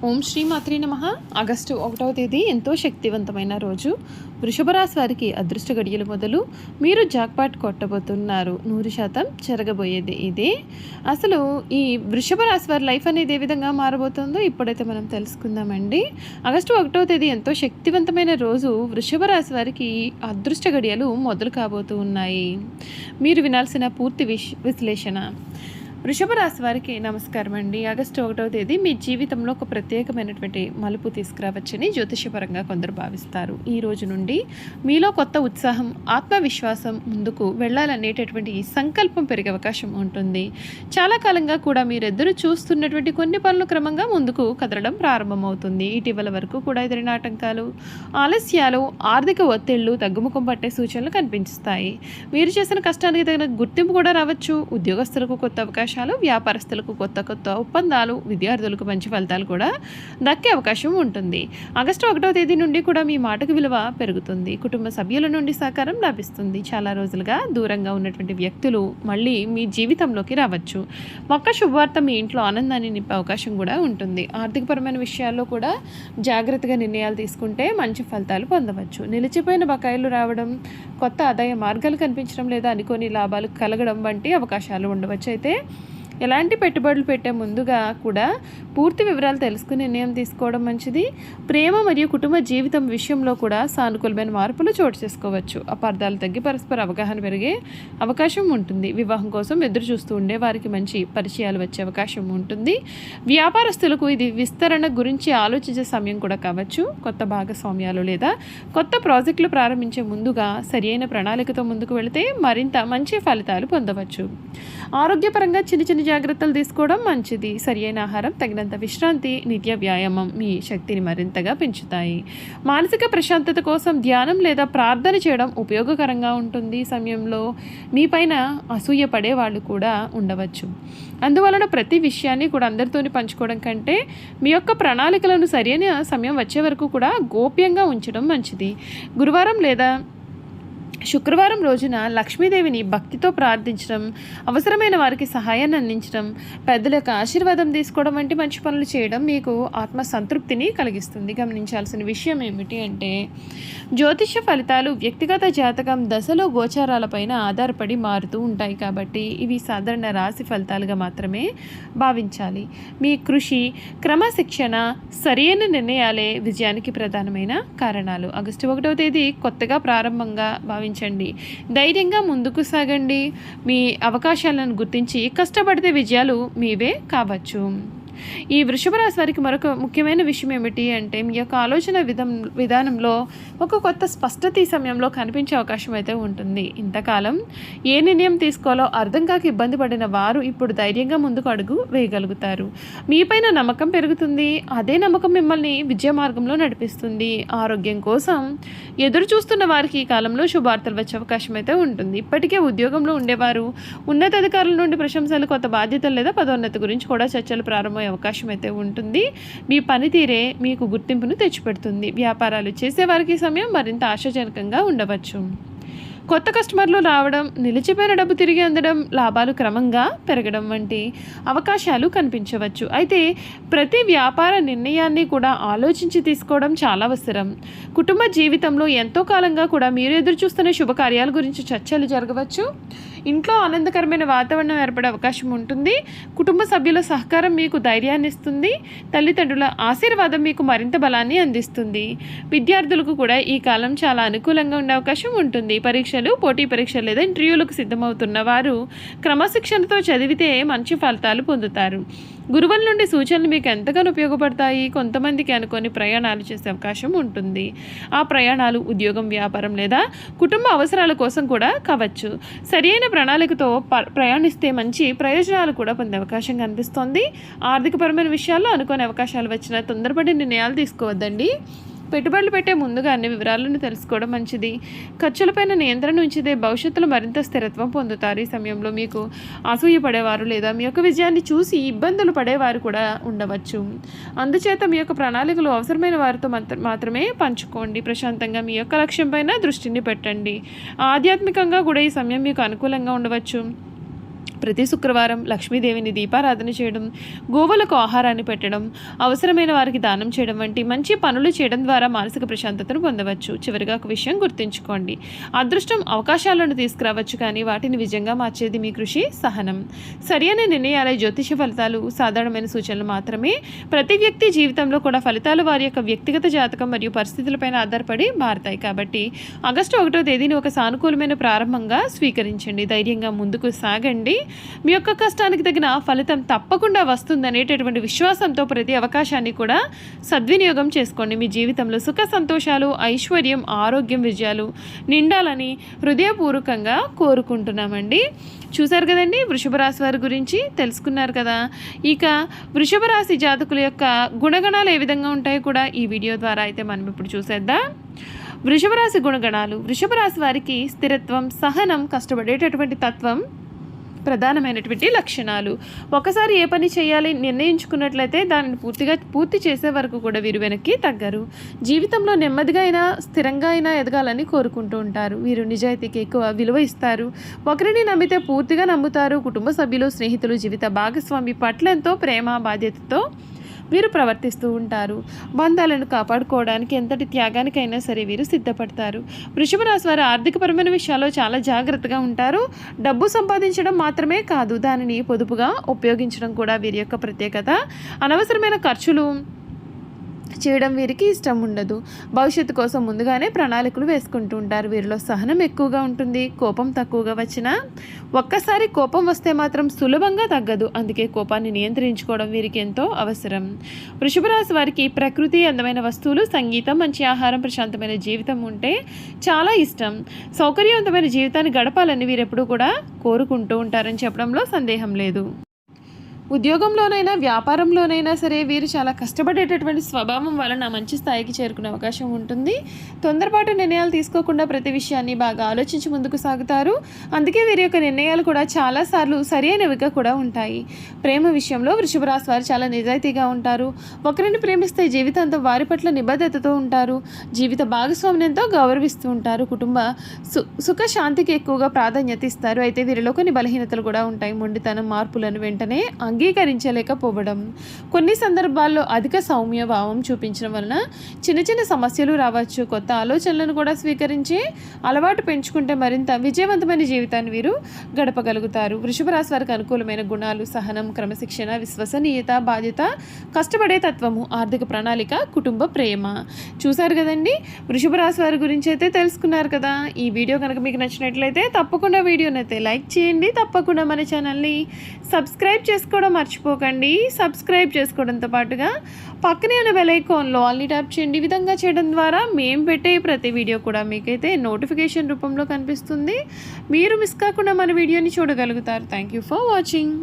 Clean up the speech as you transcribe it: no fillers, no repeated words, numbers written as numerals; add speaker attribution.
Speaker 1: ఓం శ్రీ మాత్రే నమః. ఆగస్టు 1వ తేదీ ఎంతో శక్తివంతమైన రోజు. వృషభ రాశి వారికి అదృష్ట గడియలు మొదలు. మీరు జాక్పాట్ కొట్టబోతున్నారు. 100% జరగబోయేది ఇదే. అసలు ఈ వృషభ రాశి వారి లైఫ్ అనేది ఏ విధంగా మారబోతుందో ఇప్పుడైతే మనం తెలుసుకుందామండి. ఆగస్టు 1వ తేదీ ఎంతో శక్తివంతమైన రోజు. వృషభ రాశి వారికి అదృష్ట గడియలు మొదలు కాబోతూ ఉన్నాయి. మీరు వినాల్సిన పూర్తి విశ్లేషణ. వృషభ రాశి వారికి నమస్కారం అండి. ఆగస్టు 1వ తేదీ మీ జీవితంలో ఒక ప్రత్యేకమైనటువంటి మలుపు తీసుకురావచ్చని జ్యోతిషపరంగా కొందరు భావిస్తారు. ఈ రోజు నుండి మీలో కొత్త ఉత్సాహం, ఆత్మవిశ్వాసం, ముందుకు వెళ్ళాలనేటటువంటి సంకల్పం పెరిగే అవకాశం ఉంటుంది. చాలా కాలంగా కూడా మీరు ఎదురు చూస్తున్నటువంటి కొన్ని పనులు క్రమంగా ముందుకు కదలడం ప్రారంభమవుతుంది. ఇటీవల వరకు కూడా ఎదురైన ఆటంకాలు, ఆలస్యాలు, ఆర్థిక ఒత్తిళ్లు తగ్గుముఖం పట్టే సూచనలు కనిపిస్తాయి. మీరు చేసిన కష్టానికి తగిన గుర్తింపు కూడా రావచ్చు. ఉద్యోగస్తులకు కొత్త అవకాశం, వ్యాపారస్తులకు కొత్త ఒప్పందాలు, విద్యార్థులకు మంచి ఫలితాలు కూడా దక్కే అవకాశం ఉంటుంది. ఆగస్టు 1వ తేదీ నుండి కూడా మీ మాటకు విలువ పెరుగుతుంది. కుటుంబ సభ్యుల నుండి సహకారం లభిస్తుంది. చాలా రోజులుగా దూరంగా ఉన్నటువంటి వ్యక్తులు మళ్ళీ మీ జీవితంలోకి రావచ్చు. ఒక్క శుభవార్త మీ ఇంట్లో ఆనందాన్ని నింపే అవకాశం కూడా ఉంటుంది. ఆర్థికపరమైన విషయాల్లో కూడా జాగ్రత్తగా నిర్ణయాలు తీసుకుంటే మంచి ఫలితాలు పొందవచ్చు. నిలిచిపోయిన బకాయిలు రావడం, కొత్త ఆదాయ మార్గాలు కనిపించడం లేదా అనుకోని లాభాలు కలగడం వంటి అవకాశాలు ఉండవచ్చు. అయితే ఎలాంటి పెట్టుబడులు పెట్టే ముందుగా కూడా పూర్తి వివరాలు తెలుసుకుని నిర్ణయం తీసుకోవడం మంచిది. ప్రేమ మరియు కుటుంబ జీవితం విషయంలో కూడా సానుకూలమైన మార్పులు చోటు చేసుకోవచ్చు. అపార్థాలు తగ్గి పరస్పర అవగాహన పెరిగే అవకాశం ఉంటుంది. వివాహం కోసం ఎదురు చూస్తూ ఉండే వారికి మంచి పరిచయాలు వచ్చే అవకాశం ఉంటుంది. వ్యాపారస్తులకు ఇది విస్తరణ గురించి ఆలోచించే సమయం కూడా కావచ్చు. కొత్త భాగస్వామ్యాలు లేదా కొత్త ప్రాజెక్టులు ప్రారంభించే ముందుగా సరియైన ప్రణాళికతో ముందుకు వెళితే మరింత మంచి ఫలితాలు పొందవచ్చు. ఆరోగ్యపరంగా చిన్న జాగ్రత్తలు తీసుకోవడం మంచిది. సరియైన ఆహారం, తగినంత విశ్రాంతి, నిత్య వ్యాయామం మీ శక్తిని మరింతగా పెంచుతాయి. మానసిక ప్రశాంతత కోసం ధ్యానం లేదా ప్రార్థన చేయడం ఉపయోగకరంగా ఉంటుంది. ఈ సమయంలో మీపైన అసూయ పడే వాళ్ళు కూడా ఉండవచ్చు. అందువలన ప్రతి విషయాన్ని కూడా అందరితోని పంచుకోవడం కంటే మీ యొక్క ప్రణాళికలను సరైన సమయం వచ్చే వరకు కూడా గోప్యంగా ఉంచడం మంచిది. గురువారం లేదా శుక్రవారం రోజున లక్ష్మీదేవిని భక్తితో ప్రార్థించడం, అవసరమైన వారికి సహాయాన్ని అందించడం, పెద్దల యొక్క ఆశీర్వాదం తీసుకోవడం వంటి మంచి పనులు చేయడం మీకు ఆత్మ సంతృప్తిని కలిగిస్తుంది. గమనించాల్సిన విషయం ఏమిటి అంటే, జ్యోతిష్య ఫలితాలు వ్యక్తిగత జాతకం, దశలో గోచారాలపైన ఆధారపడి మారుతూ ఉంటాయి కాబట్టి ఇవి సాధారణ రాశి ఫలితాలుగా మాత్రమే భావించాలి. మీ కృషి, క్రమశిక్షణ, సరైన నిర్ణయాలే విజయానికి ప్రధానమైన కారణాలు. ఆగస్టు 1వ తేదీ కొత్తగా ప్రారంభంగా భావించండి. ధైర్యంగా ముందుకు సాగండి. మీ అవకాశాలను గుర్తించి కష్టపడితే విజయాలు మీవే కావచ్చు. ఈ వృషభ రాశి వారికి మరొక ముఖ్యమైన విషయం ఏమిటి అంటే, మీ యొక్క ఆలోచన విధానంలో ఒక కొత్త స్పష్టత ఈ సమయంలో కనిపించే అవకాశం అయితే ఉంటుంది. ఇంతకాలం ఏ నిర్ణయం తీసుకోవాలో అర్థం కాక ఇబ్బంది పడిన వారు ఇప్పుడు ధైర్యంగా ముందుకు అడుగు వేయగలుగుతారు. మీపైన నమ్మకం పెరుగుతుంది. అదే నమ్మకం మిమ్మల్ని విజయ మార్గంలో నడిపిస్తుంది. ఆరోగ్యం కోసం ఎదురు చూస్తున్న వారికి ఈ కాలంలో శుభార్తలు వచ్చే అవకాశం అయితే ఉంటుంది. ఇప్పటికే ఉద్యోగంలో ఉండేవారు ఉన్నతాధికారుల నుండి ప్రశంసలు, కొత్త బాధ్యతలు లేదా పదోన్నతి గురించి కూడా చర్చలు ప్రారంభమయ్యే అవకాశం అయితే ఉంటుంది. మీ పనితీరే మీకు గుర్తింపును తెచ్చిపెడుతుంది. వ్యాపారాలు చేసేవారికి సమయం మరింత ఆశాజనకంగా ఉండవచ్చు. కొత్త కస్టమర్లు రావడం, నిలిచిపోయిన డబ్బు తిరిగి అందడం, లాభాలు క్రమంగా పెరగడం వంటి అవకాశాలు కనిపించవచ్చు. అయితే ప్రతి వ్యాపార నిర్ణయాన్ని కూడా ఆలోచించి తీసుకోవడం చాలా అవసరం. కుటుంబ జీవితంలో ఎంతో కాలంగా కూడా మీరు ఎదురు చూస్తున్న శుభకార్యాల గురించి చర్చలు జరగవచ్చు. ఇంట్లో ఆనందకరమైన వాతావరణం ఏర్పడే అవకాశం ఉంటుంది. కుటుంబ సభ్యుల సహకారం మీకు ధైర్యాన్ని ఇస్తుంది. తల్లిదండ్రుల ఆశీర్వాదం మీకు మరింత బలాన్ని అందిస్తుంది. విద్యార్థులకు కూడా ఈ కాలం చాలా అనుకూలంగా ఉండే అవకాశం ఉంటుంది. పరీక్షలు, పోటీ పరీక్షలు లేదా ఇంటర్వ్యూలకు సిద్ధమవుతున్న వారు క్రమశిక్షణతో చదివితే మంచి ఫలితాలు పొందుతారు. గురువుల నుండి సూచనలు మీకు ఎంతగానో ఉపయోగపడతాయి. కొంతమందికి అనుకోని ప్రయాణాలు చేసే అవకాశం ఉంటుంది. ఆ ప్రయాణాలు ఉద్యోగం, వ్యాపారం లేదా కుటుంబ అవసరాల కోసం కూడా కావచ్చు. సరైన ప్రణాళికతో ప్రయాణిస్తే మంచి ప్రయోజనాలు కూడా పొందే అవకాశం కనిపిస్తోంది. ఆర్థికపరమైన విషయాల్లో అనుకోని అవకాశాలు వచ్చినా తొందరపడి నిర్ణయాలు తీసుకోవద్దండి. పెట్టుబడులు పెట్టే ముందుగా అన్ని వివరాలను తెలుసుకోవడం మంచిది. ఖర్చులపైన నియంత్రణ ఉంచితే భవిష్యత్తులో మరింత స్థిరత్వం పొందుతారు. ఈ సమయంలో మీకు అసూయ పడేవారు లేదా మీ యొక్క విజయాన్ని చూసి ఇబ్బందులు పడేవారు కూడా ఉండవచ్చు. అందుచేత మీ యొక్క ప్రణాళికలు అవసరమైన వారితో మాత్రమే పంచుకోండి. ప్రశాంతంగా మీ యొక్క లక్ష్యం పైన దృష్టిని పెట్టండి. ఆధ్యాత్మికంగా కూడా ఈ సమయం మీకు అనుకూలంగా ఉండవచ్చు. ప్రతి శుక్రవారం లక్ష్మీదేవిని దీపారాధన చేయడం, గోవులకు ఆహారాన్ని పెట్టడం, అవసరమైన వారికి దానం చేయడం వంటి మంచి పనులు చేయడం ద్వారా మానసిక ప్రశాంతతను పొందవచ్చు. చివరిగా ఒక విషయం గుర్తుంచుకోండి, అదృష్టం అవకాశాలను తీసుకురావచ్చు, కానీ వాటిని విజయంగా మార్చేది మీ కృషి, సహనం. సరైన నిర్ణయాలే జ్యోతిష ఫలితాలు సాధారణమైన సూచనలు మాత్రమే. ప్రతి వ్యక్తి జీవితంలో కూడా ఫలితాలు వారి యొక్క వ్యక్తిగత జాతకం మరియు పరిస్థితులపైన ఆధారపడి మారతాయి. కాబట్టి ఆగస్టు 1వ తేదీని ఒక సానుకూలమైన ప్రారంభంగా స్వీకరించండి. ధైర్యంగా ముందుకు సాగండి. మీ యొక్క కష్టానికి తగిన ఫలితం తప్పకుండా వస్తుందనేటటువంటి విశ్వాసంతో ప్రతి అవకాశాన్ని కూడా సద్వినియోగం చేసుకోండి. మీ జీవితంలో సుఖ సంతోషాలు, ఐశ్వర్యం, ఆరోగ్యం, విజయాలు నిండాలని హృదయపూర్వకంగా కోరుకుంటున్నామండి. చూశారు కదండి, వృషభ రాశి వారి గురించి తెలుసుకున్నారు కదా. ఇక వృషభ రాశి జాతకుల యొక్క గుణగణాలు ఏ విధంగా ఉంటాయో కూడా ఈ వీడియో ద్వారా అయితే మనం ఇప్పుడు చూసేద్దాం. వృషభ రాశి గుణగణాలు. వృషభ రాశి వారికి స్థిరత్వం, సహనం, కష్టపడేటటువంటి తత్వం ప్రధానమైనటువంటి లక్షణాలు. ఒకసారి ఏ పని చేయాలి నిర్ణయించుకున్నట్లయితే దానిని పూర్తి చేసే వరకు కూడా వీరు వెనక్కి తగ్గరు. జీవితంలో నెమ్మదిగా అయినా స్థిరంగా అయినా ఎదగాలని కోరుకుంటూ ఉంటారు. వీరు నిజాయితీకి ఎక్కువ విలువ ఇస్తారు. ఒకరిని నమ్మితే పూర్తిగా నమ్ముతారు. కుటుంబ సభ్యులు, స్నేహితులు, జీవిత భాగస్వామి పట్ల ఎంతో ప్రేమ, బాధ్యతతో వీరు ప్రవర్తిస్తూ ఉంటారు. బంధాలను కాపాడుకోవడానికి ఎంతటి త్యాగానికైనా సరే వీరు సిద్ధపడతారు. వృషభ రాశి వారు ఆర్థికపరమైన విషయాల్లో చాలా జాగ్రత్తగా ఉంటారు. డబ్బు సంపాదించడం మాత్రమే కాదు, దానిని పొదుపుగా ఉపయోగించడం కూడా వీరి యొక్క ప్రత్యేకత. అనవసరమైన ఖర్చులు చేయడం వీరికి ఇష్టం ఉండదు. భవిష్యత్తు కోసం ముందుగానే ప్రణాళికలు వేసుకుంటూ ఉంటారు. వీరిలో సహనం ఎక్కువగా ఉంటుంది. కోపం తక్కువగా వచ్చినా ఒక్కసారి కోపం వస్తే మాత్రం సులభంగా తగ్గదు. అందుకే కోపాన్ని నియంత్రించుకోవడం వీరికి ఎంతో అవసరం. వృషభ రాశి వారికి ప్రకృతి, అందమైన వస్తువులు, సంగీతం, మంచి ఆహారం, ప్రశాంతమైన జీవితం ఉంటే చాలా ఇష్టం. సౌకర్యవంతమైన జీవితాన్ని గడపాలని వీరెప్పుడూ కూడా కోరుకుంటూ ఉంటారని చెప్పడంలో సందేహం లేదు. ఉద్యోగంలోనైనా వ్యాపారంలోనైనా సరే వీరు చాలా కష్టపడేటటువంటి స్వభావం వలన మంచి స్థాయికి చేరుకునే అవకాశం ఉంటుంది. తొందరపాటు నిర్ణయాలు తీసుకోకుండా ప్రతి విషయాన్ని బాగా ఆలోచించి ముందుకు సాగుతారు. అందుకే వీరి యొక్క నిర్ణయాలు కూడా చాలాసార్లు సరైనవిగా కూడా ఉంటాయి. ప్రేమ విషయంలో వృషభ రాశి వారు చాలా నిజాయితీగా ఉంటారు. ఒకరిని ప్రేమిస్తే జీవితాంతం వారి పట్ల నిబద్ధతతో ఉంటారు. జీవిత భాగస్వామిని ఎంతో గౌరవిస్తూ ఉంటారు. కుటుంబ సుఖ శాంతికి ఎక్కువగా ప్రాధాన్యత ఇస్తారు. అయితే వీరిలో కొన్ని బలహీనతలు కూడా ఉంటాయి. మొండితనం, మార్పులను వెంటనే అంగీకరించలేకపోవడం, కొన్ని సందర్భాల్లో అధిక సౌమ్య భావం చూపించడం వలన చిన్న చిన్న సమస్యలు రావచ్చు. కొత్త ఆలోచనలను కూడా స్వీకరించి అలవాటు పెంచుకుంటే మరింత విజయవంతమైన జీవితాన్ని వీరు గడపగలుగుతారు. వృషభ రాశి వారికి అనుకూలమైన గుణాలు సహనం, క్రమశిక్షణ, విశ్వసనీయత, బాధ్యత, కష్టపడే తత్వము, ఆర్థిక ప్రణాళిక, కుటుంబ ప్రేమ. చూశారు కదండి, వృషభ రాశి వారి గురించి అయితే తెలుసుకున్నారు కదా. ఈ వీడియో కనుక మీకు నచ్చినట్లయితే తప్పకుండా వీడియోని అయితే లైక్ చేయండి. తప్పకుండా మన ఛానల్ని సబ్స్క్రైబ్ చేసుకోవడం మర్చిపోకండి. సబ్స్క్రైబ్ చేసుకోవడంతో పాటుగా పక్కనే ఉన్న బెల్ ఐకాన్లో ఆల్ని ట్యాప్ చేయండి. ఈ విధంగా చేయడం ద్వారా మేము పెట్టే ప్రతి వీడియో కూడా మీకైతే నోటిఫికేషన్ రూపంలో కనిపిస్తుంది. మీరు మిస్ కాకుండా మన వీడియోని చూడగలుగుతారు. Thank you for watching.